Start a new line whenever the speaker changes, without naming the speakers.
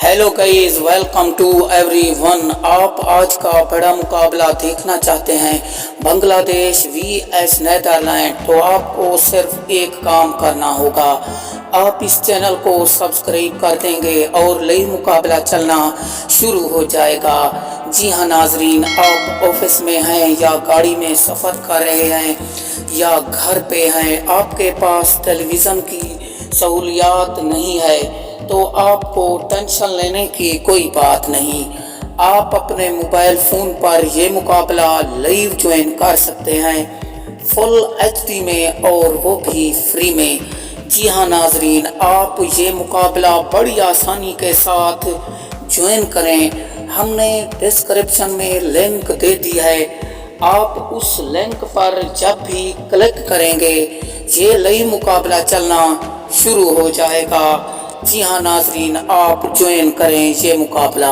Hello guys, welcome to everyone. आप आज का बड़ा मुकाबला देखना चाहते हैं बांग्लादेश वीएस नीदरलैंड, तो आपको सिर्फ एक काम करना होगा। आप इस चैनल को सब्सक्राइब कर देंगे और नई मुकाबला चलना शुरू हो जाएगा। जी हाँ नाजरीन, आप ऑफिस में हैं या गाड़ी में सफ़र कर रहे हैं या घर पे हैं, आपके पास टेलीविज़न की सहूलियात नहीं है तो आपको टेंशन लेने की कोई बात नहीं। आप अपने मोबाइल फ़ोन पर ये मुकाबला लाइव ज्वाइन कर सकते हैं फुल एचडी में, और वो भी फ्री में। जी हाँ नाजरीन, आप ये मुकाबला बड़ी आसानी के साथ ज्वाइन करें। हमने डिस्क्रिप्शन में लिंक दे दी है, आप उस लिंक पर जब भी क्लिक करेंगे ये लाइव मुकाबला चलना शुरू हो जाएगा। जी हाँ नाजरीन, आप ज्वाइन करें ये मुकाबला।